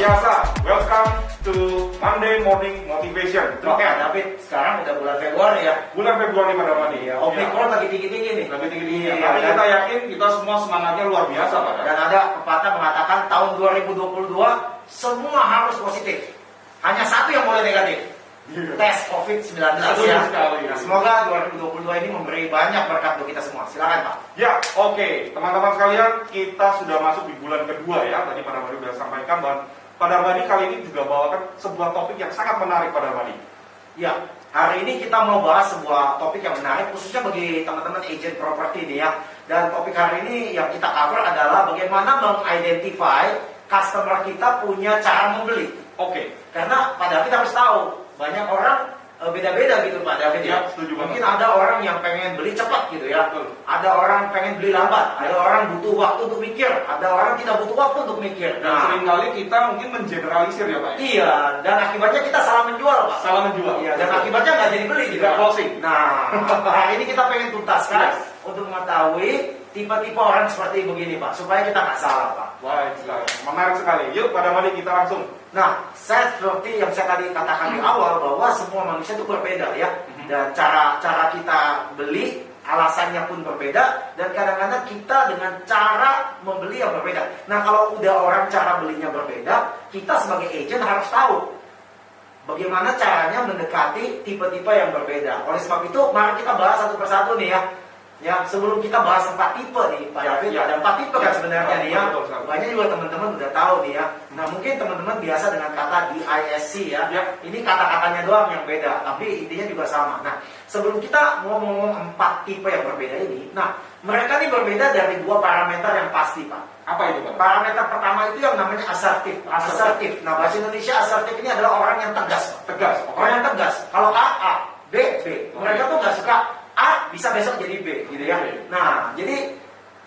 biasa, welcome to Monday Morning Motivation. Oke, David, sekarang udah bulan Februari ya. Bulan Februari pada Madi. Iya, Omicron lagi tinggi-tinggi nih. Lagi tinggi-tinggi. Iya, Tapi dan- kita yakin kita semua semangatnya luar biasa, Pak. Dan ada pepatah mengatakan tahun 2022 semua harus positif. Hanya satu yang boleh negatif. Tes COVID-19 Betul ya. sekali. Nah, semoga 2022 ini memberi banyak berkat untuk kita semua. Silakan Pak. Ya, oke. Teman-teman sekalian, kita sudah masuk di bulan kedua ya. Tadi Pak Darmadi sudah sampaikan bahwa Pak Darmadi kali ini juga bawakan sebuah topik yang sangat menarik Pak Darmadi. Ya, hari ini kita mau bahas sebuah topik yang menarik khususnya bagi teman-teman agent properti nih ya. Dan topik hari ini yang kita cover adalah bagaimana mengidentify customer kita punya cara membeli. Oke. Karena Pak David harus tahu banyak orang beda-beda gitu Pak David ya. Setuju banget. Mungkin ada orang yang pengen beli cepat gitu ya. Betul. Ada orang pengen beli lambat. Ada orang butuh waktu untuk mikir. Ada orang tidak butuh waktu untuk mikir. Dan seringkali kita mungkin mengeneralisir ya, Pak. Iya, dan akibatnya kita salah menjual Pak. Salah menjual. Iya, dan akibatnya nggak jadi beli gitu. Tidak closing. Nah, hari ini kita pengen tuntaskan Yes. untuk mengetahui tipe-tipe orang seperti begini Pak, supaya kita nggak salah Pak. Baik sekali. Menarik sekali. Yuk Pak Darmadi kita langsung. Nah, saya seperti yang saya tadi katakan di awal bahwa semua manusia itu berbeda ya, dan cara kita beli alasannya pun berbeda, dan kadang-kadang kita dengan cara membeli yang berbeda. Nah, kalau udah orang cara belinya berbeda, kita sebagai agent harus tahu bagaimana caranya mendekati tipe-tipe yang berbeda. Oleh sebab itu, mari kita bahas satu persatu nih ya. Ya, sebelum kita bahas 4 tipe nih, Pak David, ada 4 tipe kan sebenarnya nih ya. Betul, betul. Banyak juga teman-teman udah tahu nih ya. Nah, mungkin teman-teman biasa dengan kata DISC ya. Ini kata-katanya doang yang beda, tapi intinya juga sama. Nah, sebelum kita ngomong 4 tipe yang berbeda ini, nah, mereka ini berbeda dari 2 parameter yang pasti, Pak. Apa itu, Pak? Parameter pertama itu yang namanya asertif. Asertif. Nah, bahasa Indonesia asertif ini adalah orang yang tegas, Pak. Tegas. Orang yang tegas. Kalau A, B, B. Mereka tuh nggak suka A bisa besok jadi B, gitu ya. Oke. Nah, jadi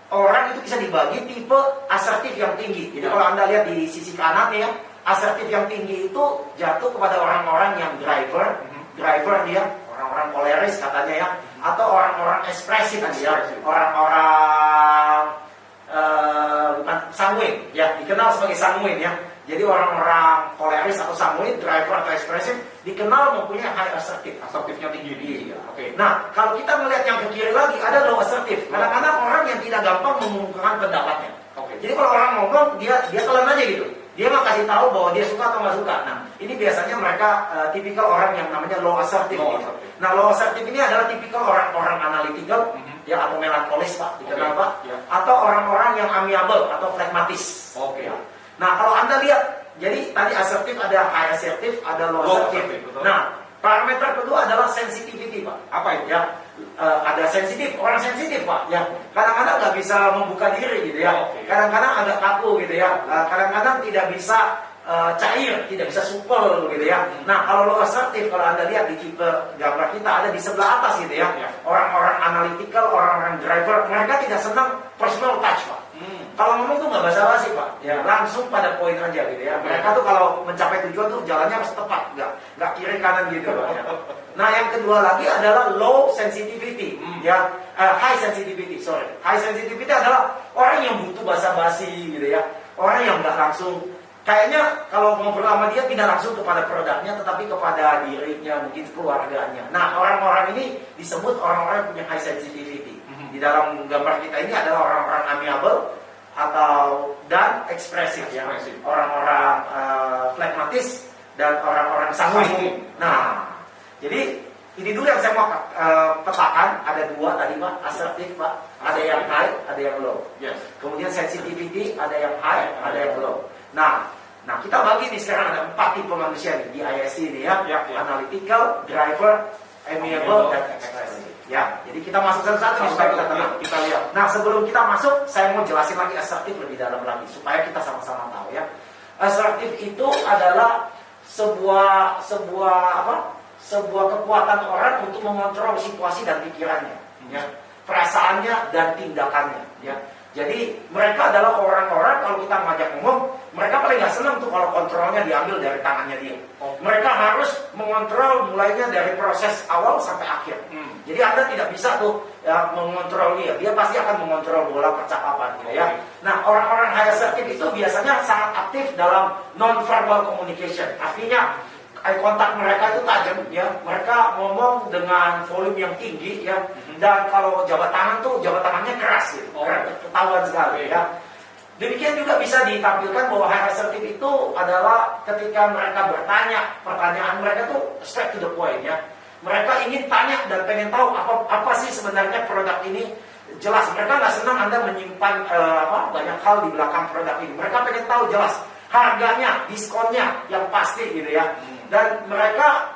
orang itu bisa dibagi tipe asertif yang tinggi. Jadi Ya. kalau Anda lihat di sisi kanan ya, asertif yang tinggi itu jatuh kepada orang-orang yang driver dia, orang-orang koleris katanya ya, atau orang-orang ekspresif dia, orang-orang bukan sanguin, ya dikenal sebagai sanguin ya. Jadi orang-orang koleris atau sanguin, driver atau ekspresif dikenal mempunyai high assertive. Asertifnya tinggi. Iya. Oke. Nah, kalau kita melihat yang ke kiri lagi ada low assertive. Kadang-kadang orang yang tidak gampang mengungkapkan pendapatnya. Oke. Jadi kalau orang ngomong dia telan aja gitu. Dia nggak kasih tahu bahwa dia suka atau nggak suka. Nah, ini biasanya mereka tipikal orang yang namanya low assertive. Low gitu. assertive. Nah, low assertive ini adalah tipikal orang-orang analytical, ya atau melankolis Pak, dikenal Oke. Pak, Ya. atau orang-orang yang amiable atau phlegmatis. Oke. Ya. Nah, kalau Anda lihat, jadi tadi asertif ada high assertive, ada low Low assertive. assertive, betul. Nah, parameter kedua adalah sensitivity, Pak. Apa itu? Ya, ada sensitif, orang sensitif, Pak. Ya, kadang-kadang nggak bisa membuka diri gitu ya. Oke. Kadang-kadang agak kaku gitu ya. Kadang-kadang tidak bisa cair, tidak bisa supel gitu ya. Nah, kalau low assertive, kalau Anda lihat di tipe gambar kita ada di sebelah atas gitu ya. Ya. Orang-orang analytical, orang-orang driver, mereka tidak senang personal touch, Pak. Kalau ngomong tuh nggak basa-basi Pak, ya langsung pada poin aja gitu ya. Mereka tuh kalau mencapai tujuan tuh jalannya harus tepat, nggak kiri kanan gitu Pak. Ya. Nah yang kedua lagi adalah low sensitivity, ya high sensitivity, high sensitivity adalah orang yang butuh basa-basi gitu ya, orang yang nggak langsung. Kayaknya kalau ngobrol sama dia tidak langsung kepada produknya, tetapi kepada dirinya, mungkin keluarganya. Nah orang-orang ini disebut orang-orang yang punya high sensitivity. Di dalam gambar kita ini adalah orang-orang amiable dan ekspresif ya, Ekspresif. orang-orang phlegmatis dan orang-orang sanguin. Nah, jadi ini dulu yang saya mau petakan. Ada 2 tadi Pak, asertif Pak, ada yang high, ada yang low. Yes. Kemudian sensitivity, ada yang high, ada yang low. Nah kita bagi nih sekarang ada 4 tipe manusia nih di ISC ini ya, Ya. analytical, driver, amiable, dan ekspresif. Ya, jadi kita masuk satu-satu nih supaya kita tenang. Kita lihat. Nah sebelum kita masuk, saya mau jelasin lagi asertif lebih dalam lagi supaya kita sama-sama tahu ya. Asertif itu adalah sebuah kekuatan orang untuk mengontrol situasi dan pikirannya, ya, perasaannya dan tindakannya. Ya. Jadi mereka adalah orang-orang kalau kita ngajak ngomong, mereka paling nggak senang tuh kalau kontrolnya diambil dari tangannya dia. Mereka harus mengontrol mulainya dari proses awal sampai akhir. Jadi Anda tidak bisa tuh ya, mengontrol dia. Dia pasti akan mengontrol bola percakapan gitu ya. Nah, orang-orang high assertive itu biasanya sangat aktif dalam non-verbal communication. Artinya eye contact mereka itu tajam ya. Mereka ngomong dengan volume yang tinggi ya. Dan kalau jabat tangan tuh jabat tangannya keras gitu. Ketahuan sekali ya. Demikian juga bisa ditampilkan bahwa high assertive itu adalah ketika mereka bertanya, pertanyaan mereka tuh straight to the point ya. Mereka ingin tanya dan pengen tahu apa sih sebenarnya produk ini. Jelas mereka nggak senang Anda menyimpan banyak hal di belakang produk ini. Mereka pengen tahu jelas harganya, diskonnya yang pasti gitu ya. Dan mereka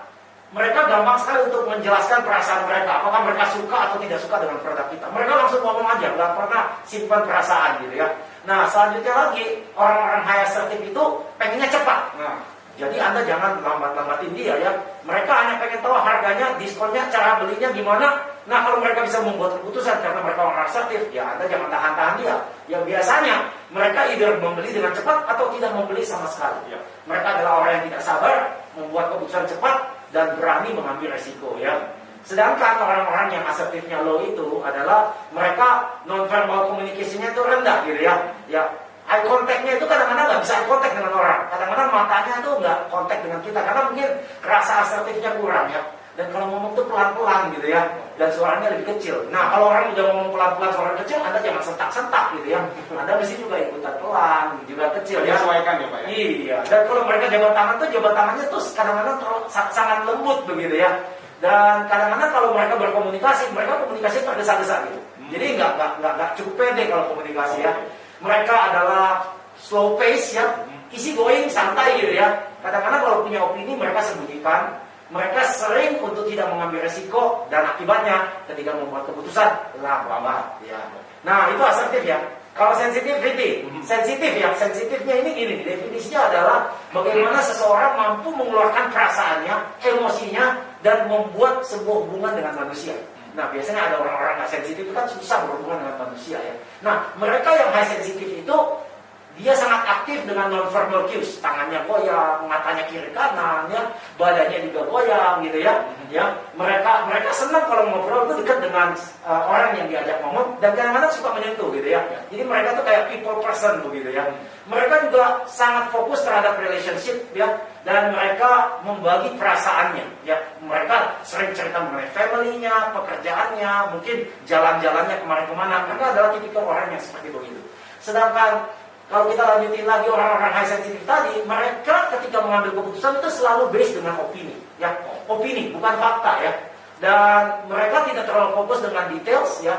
gampang sekali untuk menjelaskan perasaan mereka. Apakah mereka suka atau tidak suka dengan produk kita. Mereka langsung ngomong aja, nggak pernah simpan perasaan gitu ya. Nah, selanjutnya lagi, orang-orang high assertive itu pengennya cepat. Nah, jadi Anda jangan lambat-lambatin dia ya. Mereka hanya pengen tahu harganya, diskonnya, cara belinya gimana. Nah, kalau mereka bisa membuat keputusan karena mereka orang assertif, ya Anda jangan tahan-tahan dia. Yang biasanya mereka either membeli dengan cepat atau tidak membeli sama sekali. Ya. Mereka adalah orang yang tidak sabar, membuat keputusan cepat dan berani mengambil resiko ya. Sedangkan orang-orang yang asertifnya low itu adalah mereka non-verbal communication-nya itu rendah gitu ya. Ya, eye contact-nya itu kadang-kadang nggak bisa eye contact dengan orang. Kadang-kadang matanya itu nggak contact dengan kita karena mungkin rasa asertifnya kurang ya. Dan kalau ngomong tuh pelan-pelan gitu ya. Dan suaranya lebih kecil. Nah, kalau orang udah ngomong pelan-pelan suara kecil, Anda jangan sentak-sentak gitu ya. Anda mesti juga ikutan pelan, juga kecil ya. Sesuaikan ya Pak ya. Iya. Dan kalau mereka jabat tangan tuh jabat tangannya tuh kadang-kadang sangat lembut begitu ya. Dan kadang-kadang kalau mereka berkomunikasi, mereka komunikasi tergesa-gesa gitu. Jadi nggak cukup pede kalau komunikasi ya. Mereka adalah slow pace ya, easy going, santai gitu ya. Kadang-kadang kalau punya opini mereka sembunyikan. Mereka sering untuk tidak mengambil resiko dan akibatnya ketika membuat keputusan lambat ya. Nah, itu asertif ya. Kalau sensitivity, sensitifnya ini gini, definisinya adalah bagaimana seseorang mampu mengeluarkan perasaannya, emosinya, dan membuat sebuah hubungan dengan manusia. Nah, biasanya ada orang-orang nggak sensitif itu kan susah berhubungan dengan manusia ya. Nah, mereka yang high sensitif itu dia sangat aktif dengan non-verbal cues, tangannya goyang, matanya kiri kanan, ya, badannya juga goyang, gitu ya. Ya, mereka senang kalau ngobrol itu dekat dengan orang yang diajak ngomong dan kadang-kadang suka menyentuh, gitu ya. Jadi mereka tuh kayak people person, begitu ya. Mereka juga sangat fokus terhadap relationship, ya, dan mereka membagi perasaannya, ya. Mereka sering cerita mengenai family-nya, pekerjaannya, mungkin jalan-jalannya kemana-kemana. Mereka adalah tipikal orang yang seperti begitu. Sedangkan kalau kita lanjutin lagi orang-orang high sensitive tadi, mereka ketika mengambil keputusan itu selalu based dengan opini, ya, opini bukan fakta ya. Dan mereka tidak terlalu fokus dengan details ya.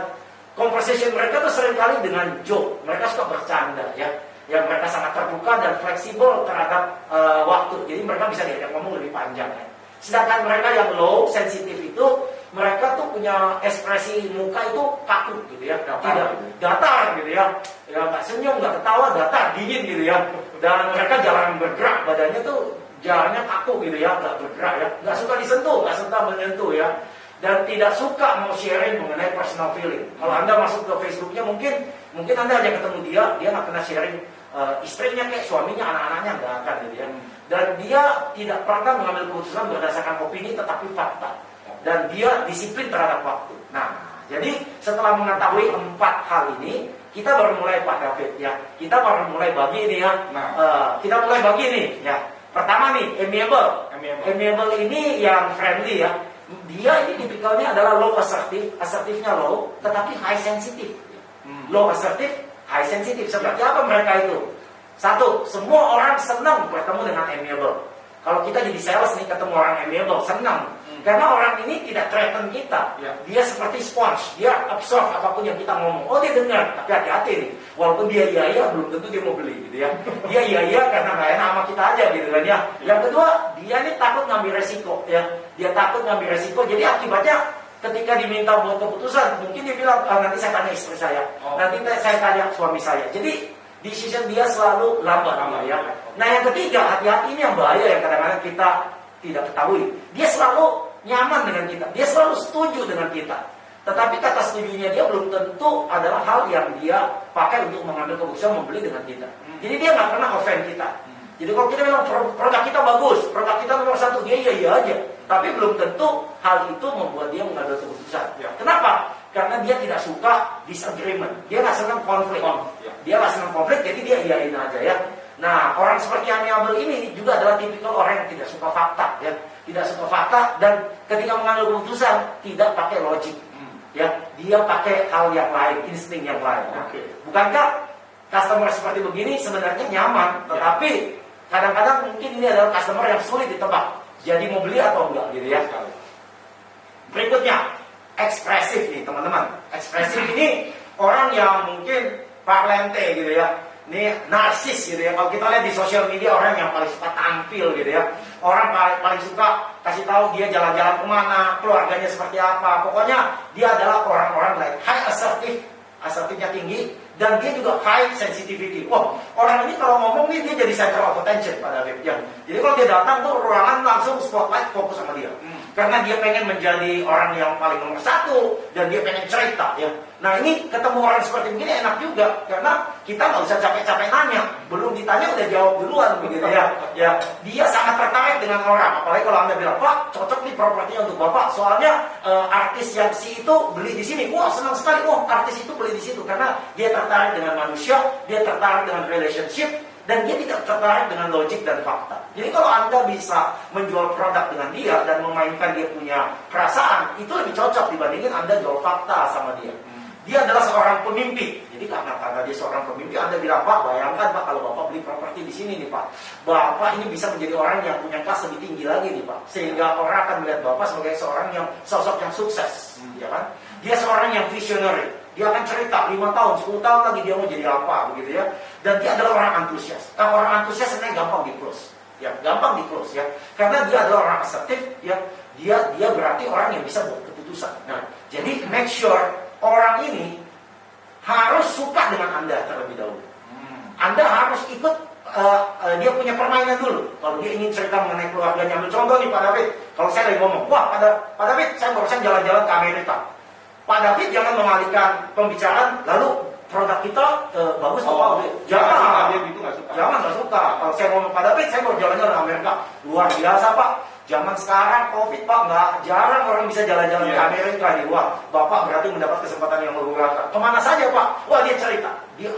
Conversation mereka tuh seringkali dengan joke, mereka suka bercanda ya. Ya, mereka sangat terbuka dan fleksibel terhadap waktu. Jadi mereka bisa diajak ngomong lebih panjang ya. Sedangkan mereka yang low sensitive itu mereka tuh punya ekspresi muka itu kaku gitu ya, tidak datar gitu ya, ya nggak senyum, nggak ketawa, datar, dingin gitu ya. Dan mereka jarang bergerak, badannya tuh jalannya kaku gitu ya, nggak bergerak ya, nggak suka disentuh, nggak suka menyentuh ya, dan tidak suka mau sharing mengenai personal feeling. Kalau Anda masuk ke Facebooknya mungkin Anda aja ketemu dia nggak pernah sharing istrinya kayak suaminya, anak-anaknya nggak akan gitu ya. Dan dia tidak pernah mengambil keputusan berdasarkan opini tetapi fakta. Dan dia disiplin terhadap waktu. Nah, jadi setelah mengetahui 4 hal ini, kita baru mulai Pak David ya. Kita baru mulai bagi ini ya. Kita mulai bagi nih ya. Pertama nih, amiable. Amiable ini yang friendly ya. Dia ini tipikalnya adalah low assertive, assertifnya low, tetapi high sensitive. Low assertive, high sensitive. Seperti apa mereka itu? Satu, semua orang senang bertemu dengan amiable. Kalau kita jadi sales nih ketemu orang amiable, senang. Karena orang ini tidak threaten kita. Dia seperti sponge, dia absorb apapun yang kita ngomong. Oh, dia dengar, tapi hati-hati nih. Walaupun dia iya, belum tentu dia mau beli gitu ya. Dia iya karena nggak enak sama kita aja gitu kan ya. Yang kedua, dia ini takut ngambil resiko ya. Dia takut ngambil resiko. Jadi akibatnya ketika diminta buat keputusan, mungkin dia bilang, nanti saya tanya istri saya, nanti saya tanya suami saya. Jadi decision dia selalu lambat ya. Nah, yang ketiga, hati-hati ini yang bahaya yang kadang-kadang kita tidak ketahui. Dia selalu nyaman dengan kita, dia selalu setuju dengan kita. Tetapi kata setujunya dia belum tentu adalah hal yang dia pakai untuk mengambil keputusan membeli dengan kita. Jadi dia nggak pernah offend kita. Jadi kalau kita bilang produk kita bagus, produk kita nomor 1, dia iya aja. Tapi belum tentu hal itu membuat dia mengambil keputusan. Kenapa? Karena dia tidak suka disagreement, dia nggak senang konflik. Dia nggak senang konflik, jadi dia iyain aja ya. Nah, orang seperti amiable ini juga adalah tipikal orang yang tidak suka fakta, ya. Tidak suka fakta, dan ketika mengambil keputusan tidak pakai logik, ya. Dia pakai hal yang lain, insting yang lain. Nah, bukankah customer seperti begini sebenarnya nyaman, tetapi kadang-kadang mungkin ini adalah customer yang sulit ditebak. Jadi mau beli atau enggak, gitu ya. Berikutnya, ekspresif nih teman-teman. Ekspresif ini orang yang mungkin parlente gitu ya. Ini narsis gitu ya. Kalau kita lihat di sosial media, orang yang paling suka tampil gitu ya. Orang paling suka kasih tahu dia jalan-jalan kemana, keluarganya seperti apa. Pokoknya dia adalah orang-orang like high assertive, assertifnya tinggi, dan dia juga high sensitivity. Wah, orang ini kalau ngomong nih dia jadi center of attention pada dia. Jadi kalau dia datang tuh ruangan langsung spotlight fokus sama dia. Karena dia pengen menjadi orang yang paling nomor satu, dan dia pengen cerita ya. Nah ini ketemu orang seperti begini enak juga, karena kita nggak usah capek-capek nanya, belum ditanya udah jawab duluan begitu ya. Ya, dia sangat tertarik dengan orang, apalagi kalau Anda bilang, Pak cocok nih propertinya untuk Bapak, soalnya artis yang si itu beli di sini, wah senang sekali, wah artis itu beli di situ, karena dia tertarik dengan manusia, dia tertarik dengan relationship, dan dia tidak tertarik dengan logik dan fakta. Jadi kalau Anda bisa menjual produk dengan dia dan memainkan dia punya perasaan, itu lebih cocok dibandingin Anda jual fakta sama dia. Dia adalah seorang pemimpi. Jadi karena dia seorang pemimpi, Anda bilang, Pak, bayangkan Pak kalau Bapak beli properti di sini nih Pak, Bapak ini bisa menjadi orang yang punya kelas lebih tinggi lagi nih Pak, sehingga orang akan melihat Bapak sebagai seorang yang sosok yang sukses, ya kan? Dia seorang yang visionary. Dia akan cerita 5 tahun, 10 tahun lagi dia mau jadi apa begitu ya. Dan dia adalah orang antusias. Nah, orang antusias sebenarnya gampang di close. Ya, gampang di close ya. Karena dia adalah orang asertif ya. Dia berarti orang yang bisa buat keputusan. Nah, jadi make sure orang ini harus suka dengan Anda terlebih dahulu. Anda harus ikut dia punya permainan dulu. Kalau dia ingin cerita mengenai keluarganya, ambil contoh nih Pak David. Kalau saya lagi ngomong, wah Pak David, saya barusan jalan-jalan ke Amerika. Pak David jangan mengalihkan pembicaraan, lalu produk kita bagus apa? Jangan, dia gitu nggak suka. Jangan nggak suka. Kalau saya ngomong Pak David, saya baru jalan-jalan ke Amerika, luar biasa Pak. Zaman sekarang COVID Pak, nggak jarang orang bisa jalan-jalan ke Amerika nih. Wah, Bapak berarti mendapat kesempatan yang luar biasa. Kemana saja Pak? Wah, dia cerita. Dia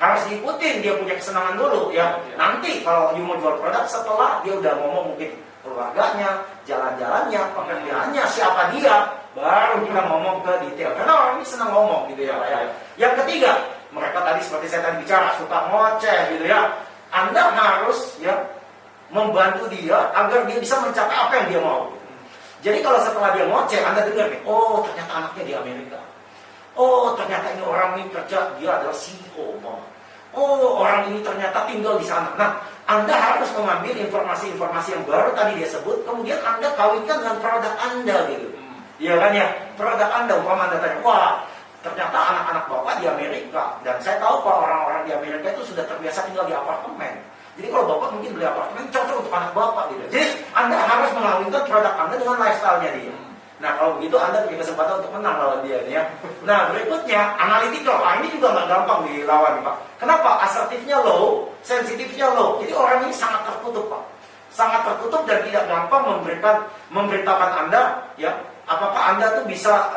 harus diikutin, dia punya kesenangan dulu ya. Nanti kalau you mau jual produk, setelah dia udah ngomong mungkin keluarganya, jalan-jalannya, pekerjaannya, siapa dia, baru kita ngomong ke detail. Karena orang ini senang ngomong gitu ya Pak ya. Yang ketiga, mereka tadi seperti saya tadi bicara, suka ngoceh gitu ya. Anda harus ya membantu dia agar dia bisa mencapai apa yang dia mau. Jadi kalau setelah dia ngoceh, Anda dengar nih, oh ternyata anaknya di Amerika. Oh ternyata ini orang ini kerja, dia adalah CEO. Oh orang ini ternyata tinggal di sana. Nah, Anda harus mengambil informasi-informasi yang baru tadi dia sebut, kemudian Anda kawinkan dengan produk Anda gitu. Iya kan ya, produk Anda, umpama Anda tanya, wah ternyata anak-anak Bapak di Amerika, dan saya tahu Pak orang-orang di Amerika itu sudah terbiasa tinggal di apartemen. Jadi kalau Bapak mungkin beli apartemen cocok untuk anak Bapak gitu. Jadi Anda harus mengawinkan produk Anda dengan lifestyle-nya dia. Nah kalau begitu Anda punya kesempatan untuk menang lawan dia ya. Nah berikutnya analytical. Ini juga nggak gampang dilawan nih Pak. Kenapa? Asertifnya low, sensitifnya low. Jadi orang ini sangat tertutup Pak. Sangat tertutup dan tidak gampang memberitakan Anda ya. Apakah Anda tuh bisa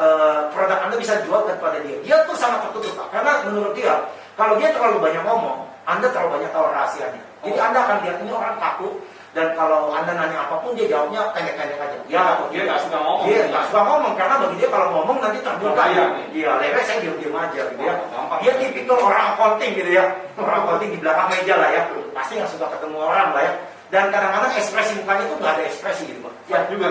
produk Anda bisa jual kepada dia? Dia tuh sangat tertutup Pak. Karena menurut dia kalau dia terlalu banyak ngomong, Anda terlalu banyak tahu rahasianya. Jadi Anda akan lihat ini orang kaku. Dan kalau Anda nanya apapun, dia jawabnya pendek-pendek aja. Ya, dia nggak suka ngomong. Dia nggak suka ngomong, karena bagi dia kalau ngomong nanti terbuka. Iya, level saya diam-diam aja gitu ya. Dia tipikal orang accounting gitu ya. Orang accounting di belakang meja lah ya. Pasti nggak suka ketemu orang lah ya. Dan kadang-kadang ekspresi mukanya itu nggak ada ekspresi gitu Pak. Ya juga.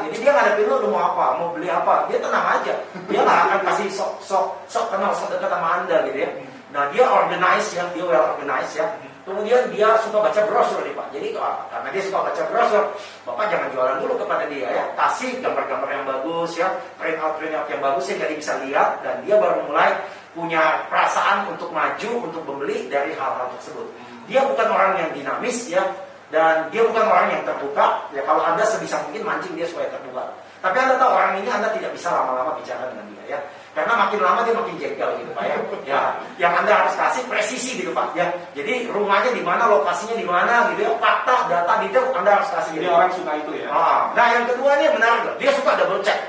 Jadi dia ngadepin lu mau apa, mau beli apa. Dia tenang aja. Dia nggak akan kasih sok kenal, sok dekat sama Anda gitu ya. Nah dia organize ya, dia well organized ya. Kemudian dia suka baca brosur nih Pak. Jadi karena dia suka baca brosur, Bapak jangan jualan dulu kepada dia ya. Kasih gambar-gambar yang bagus ya, print out yang bagus ya, jadi bisa lihat. Dan dia baru mulai punya perasaan untuk maju, untuk membeli dari hal-hal tersebut. Dia bukan orang yang dinamis ya, dan dia bukan orang yang terbuka. Ya kalau Anda sebisa mungkin mancing dia supaya terbuka. Tapi Anda tahu orang ini Anda tidak bisa lama-lama bicara dengan dia ya. Karena makin lama dia makin jengkel gitu Pak ya. Ya, yang Anda harus kasih presisi gitu Pak ya. Jadi rumahnya di mana, lokasinya di mana gitu ya. Fakta, data, detail Anda harus kasih. Jadi orang suka itu ya. Nah yang kedua ini menarik, dia suka double check.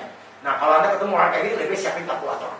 Nah kalau Anda ketemu orang kayak gitu, lebih siapin kalkulator.